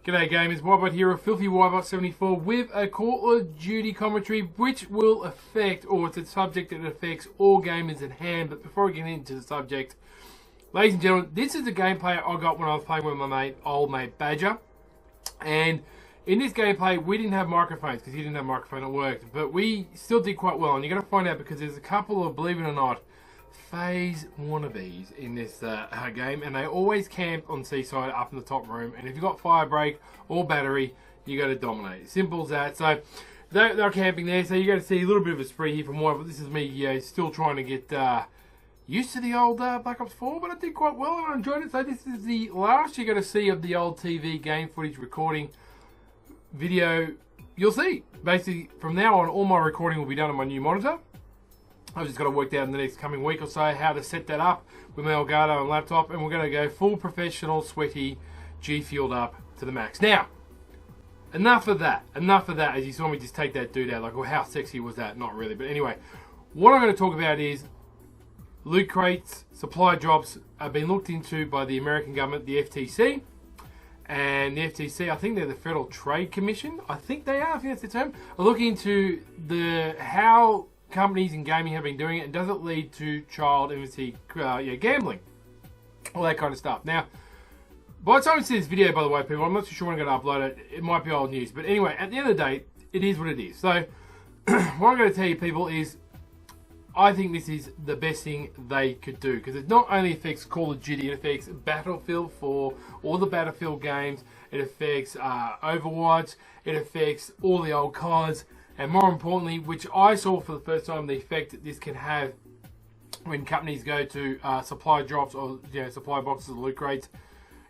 G'day gamers, Wybot here of Filthy Wybot74 with a Call of Duty commentary which will affect, or it's a subject that affects all gamers at hand. But before we get into the subject, ladies and gentlemen, this is the gameplay I got when I was playing with my old mate Badger. And in this gameplay, we didn't have microphones because he didn't have a microphone at work. But we still did quite well, and you're going to find out because there's a couple of, believe it or not, phase wannabes in this game, and they always camp on Seaside up in the top room, and if you've got fire break or battery, you got to dominate. Simple as that. So they're camping there, so you're going to see a little bit of a spree here from one, but this is me still trying to get used to the old Black Ops 4, but I did quite well and I enjoyed it. So this is the last you're going to see of the old TV game footage recording video you'll see. Basically, from now on, all my recording will be done on my new monitor. I've just got to work out in the next coming week or so how to set that up with my Elgato and laptop, and we're going to go full professional, sweaty, G-fueled up to the max. Now, enough of that. Enough of that, as you saw me just take that dude out. Like, well, how sexy was that? Not really. But anyway, what I'm going to talk about is loot crates, supply drops have been looked into by the American government, the F.T.C. And the F.T.C, I think they're the Federal Trade Commission. I think they are. I think that's the term. Are looking into how companies in gaming have been doing it, and does it lead to child infancy gambling, all that kind of stuff. Now, by the time you see this video, by the way, people, I'm not too sure when I'm going to upload it. It might be old news, but anyway, at the end of the day, it is what it is. So what I'm going to tell you, people, is I think this is the best thing they could do, because it not only affects Call of Duty, it affects Battlefield 4, all the Battlefield games, it affects Overwatch, it affects all the old CODs. And more importantly, which I saw for the first time, the effect that this can have when companies go to supply drops or supply boxes of loot crates.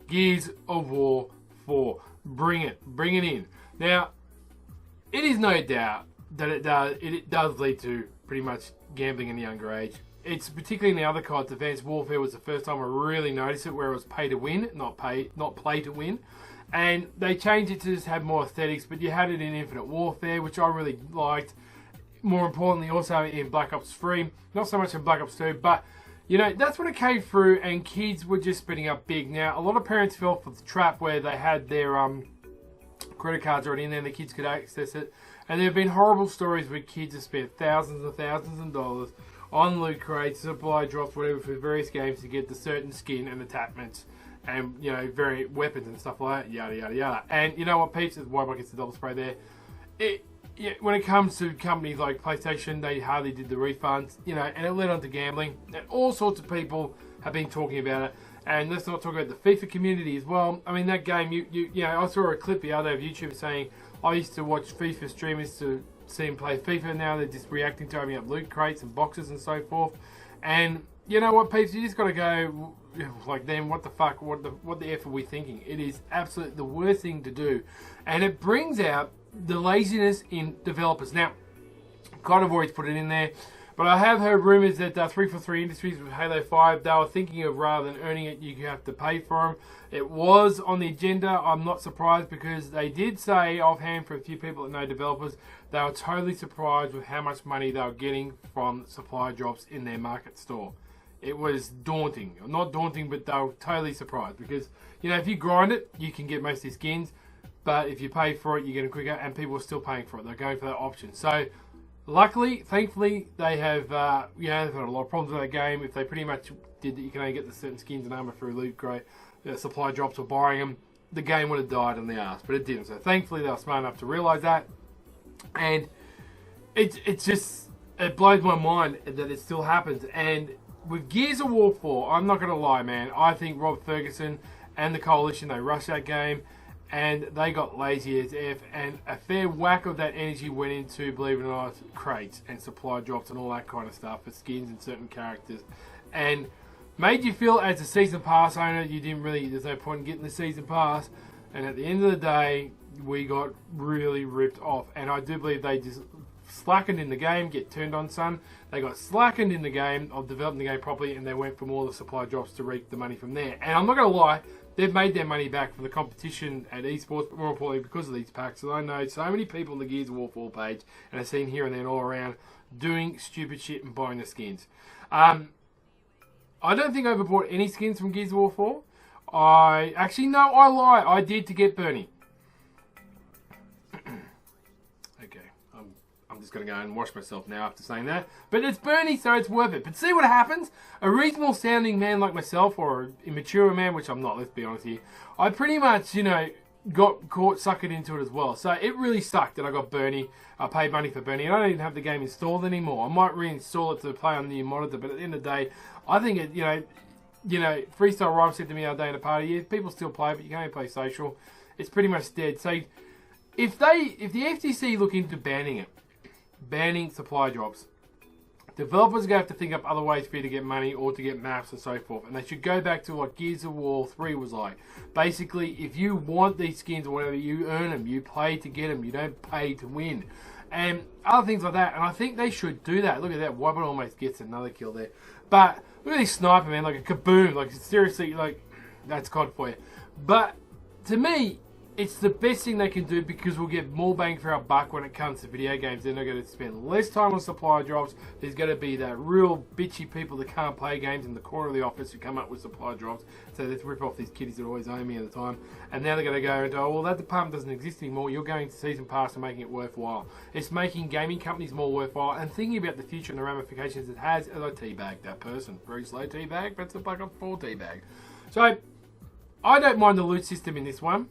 Gears of War 4. Bring it in. Now, it is no doubt that it does lead to pretty much gambling in the younger age. It's particularly in the other CODs. Advanced Warfare was the first time I really noticed it, where it was pay to win, not play to win. And they changed it to just have more aesthetics, but you had it in Infinite Warfare, which I really liked. More importantly, also in Black Ops 3. Not so much in Black Ops 2, but, that's when it came through and kids were just spending up big. Now, a lot of parents fell for the trap where they had their credit cards already in there and the kids could access it. And there have been horrible stories where kids have spent thousands and thousands of dollars on loot crates, supply drops, whatever, for various games to get the certain skin and attachments. And, very weapons and stuff like that, yada, yada, yada. And you know what, peeps, is why I get the double spray there. When it comes to companies like PlayStation, they hardly did the refunds, and it led on to gambling. And all sorts of people have been talking about it. And let's not talk about the FIFA community as well. I mean, that game, I saw a clip the other day of YouTube saying, I used to watch FIFA streamers to see them play FIFA. Now they're just reacting to opening up loot crates and boxes and so forth. And you know what, peeps, you just got to go, like, then what the fuck, what the F are we thinking? It is absolutely the worst thing to do. And it brings out the laziness in developers. Now, kind of always put it in there, but I have heard rumours that 343 Industries with Halo 5, they were thinking of, rather than earning it, you have to pay for them. It was on the agenda. I'm not surprised, because they did say offhand, for a few people that know developers, they were totally surprised with how much money they were getting from supply drops in their market store. It was daunting. Not daunting, but they were totally surprised, because, if you grind it, you can get most of the skins, but if you pay for it, you get them quicker, and people are still paying for it. They're going for that option. So, luckily, thankfully, they have, they've had a lot of problems with that game. If they pretty much did that, you can only get the certain skins and armor through loot crate, supply drops or buying them, the game would have died on the arse, but it didn't. So, thankfully, they were smart enough to realise that, and it blows my mind that it still happens. And with Gears of War 4, I'm not going to lie, man. I think Rob Ferguson and the Coalition, they rushed that game, and they got lazy as F, and a fair whack of that energy went into, believe it or not, crates and supply drops and all that kind of stuff for skins and certain characters. And made you feel, as a Season Pass owner, there's no point in getting the Season Pass. And at the end of the day, we got really ripped off. And I do believe they just slackened in the game, get turned on, son. They got slackened in the game of developing the game properly, and they went for more of the supply drops to reap the money from there. And I'm not going to lie, they've made their money back from the competition at esports, but more importantly because of these packs. And I know so many people on the Gears of War 4 page, and I've seen here and there all around, doing stupid shit and buying the skins. I don't think I ever bought any skins from Gears of War 4. I lie. I did to get Bernie. I'm just going to go and wash myself now after saying that. But it's Bernie, so it's worth it. But see what happens? A reasonable sounding man like myself, or an immature man, which I'm not, let's be honest here, I pretty much, got caught suckered into it as well. So it really sucked that I got Bernie. I paid money for Bernie, and I don't even have the game installed anymore. I might reinstall it to play on the new monitor, but at the end of the day, I think it, Freestyle Rhyme said to me the other day in a party, yeah, people still play, but you can only play social. It's pretty much dead. So if the FTC look into banning supply drops, developers are going to have to think up other ways for you to get money or to get maps and so forth. And they should go back to what Gears of War 3 was like. Basically, if you want these skins or whatever, you earn them. You play to get them. You don't pay to win. And other things like that. And I think they should do that. Look at that. Weapon almost gets another kill there. But look at this sniper, man. Like a kaboom. Like, seriously, like, that's COD for you. But to me, it's the best thing they can do because we'll get more bang for our buck when it comes to video games. They're not going to spend less time on supply drops. There's going to be that real bitchy people that can't play games in the corner of the office who come up with supply drops. So let's rip off these kiddies that always owe me at the time. And now they're going to go into, oh, well, that department doesn't exist anymore. You're going to Season Pass and making it worthwhile. It's making gaming companies more worthwhile and thinking about the future and the ramifications it has. As I teabag that person. Very slow teabag, but it's a Black Ops 4 teabag. So I don't mind the loot system in this one.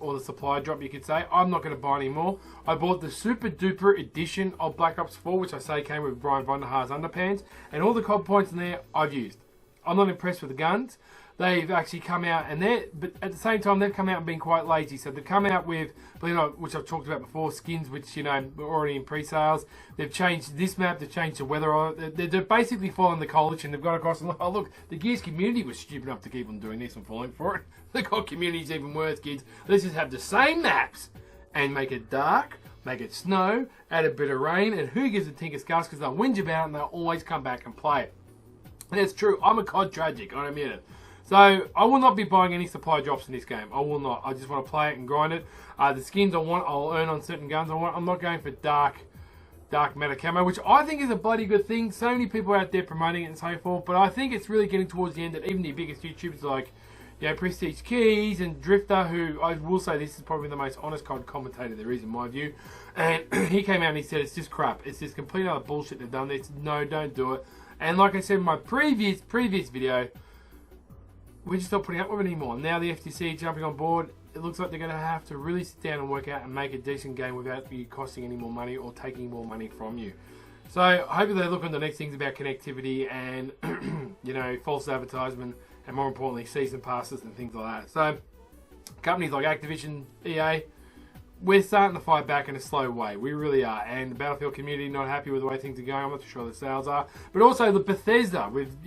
Or the supply drop, you could say. I'm not going to buy any more. I bought the super duper edition of Black Ops 4, which I say came with Brian Vonderhaar's underpants, and all the COD points in there I've used. I'm not impressed with the guns. They've actually come out, but at the same time they've come out and been quite lazy. So they've come out with, which I've talked about before, skins which were already in pre-sales. They've changed this map. They've changed the weather on it. They're basically following the coalition. They've got across and oh look, the Gears community was stupid enough to keep on doing this and falling for it. The COD community's even worse, kids. Let's just have the same maps and make it dark, make it snow, add a bit of rain, and who gives a tinker's cuss because they'll whinge about it and they'll always come back and play it. And it's true. I'm a COD tragic. I admit it. So I will not be buying any supply drops in this game. I will not. I just want to play it and grind it. The skins I want, I'll earn on certain guns I want. I'm not going for dark matter camo, which I think is a bloody good thing. So many people out there promoting it and so forth. But I think it's really getting towards the end that even the biggest YouTubers like Prestige Keys and Drifter, who I will say this is probably the most honest COD commentator there is in my view. And he came out and he said it's just crap. It's just complete other bullshit they've done this. No, don't do it. And like I said in my previous video, we're just not putting up with it anymore. Now the FTC jumping on board, it looks like they're going to have to really sit down and work out and make a decent game without you costing any more money or taking more money from you. So hopefully they look on the next things about connectivity and false advertisement and more importantly season passes and things like that. So companies like Activision, EA, we're starting to fight back in a slow way. We really are. And the Battlefield community not happy with the way things are going. I'm not too sure the sales are. But also the Bethesda with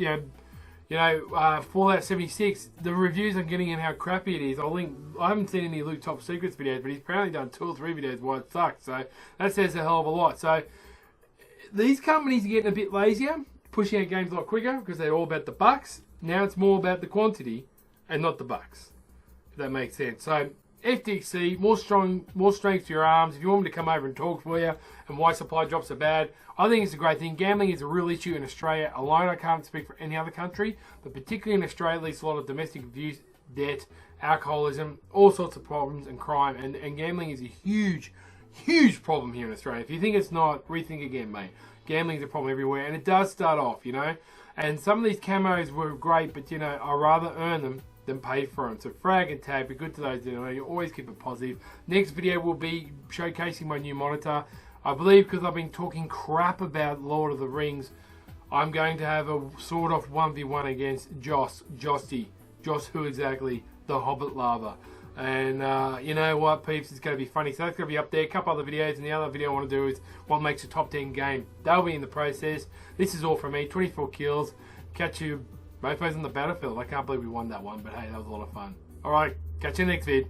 Fallout 76, the reviews I'm getting and how crappy it is. I haven't seen any Luke Top Secrets videos, but he's apparently done 2 or 3 videos why it sucks. So that says a hell of a lot. So these companies are getting a bit lazier, pushing out games a lot quicker because they're all about the bucks. Now it's more about the quantity and not the bucks. If that makes sense. So F.T.C, more strength to your arms. If you want me to come over and talk for you and why supply drops are bad, I think it's a great thing. Gambling is a real issue in Australia alone. I can't speak for any other country, but particularly in Australia, there's a lot of domestic abuse, debt, alcoholism, all sorts of problems and crime. And gambling is a huge, huge problem here in Australia. If you think it's not, rethink again, mate. Gambling is a problem everywhere, and it does start off, And some of these camos were great, but, I'd rather earn them than pay for them. So frag and tag, be good to those, you always keep it positive. Next video will be showcasing my new monitor. I believe because I've been talking crap about Lord of the Rings, I'm going to have a sort of 1v1 against Joss who exactly? The Hobbit Lava. And you know what, peeps, it's going to be funny. So that's going to be up there. A couple other videos, and the other video I want to do is what makes a top 10 game. That'll be in the process. This is all from me, 24 kills. Catch you mofos on the battlefield. I can't believe we won that one, but hey, that was a lot of fun. Alright, catch you next vid.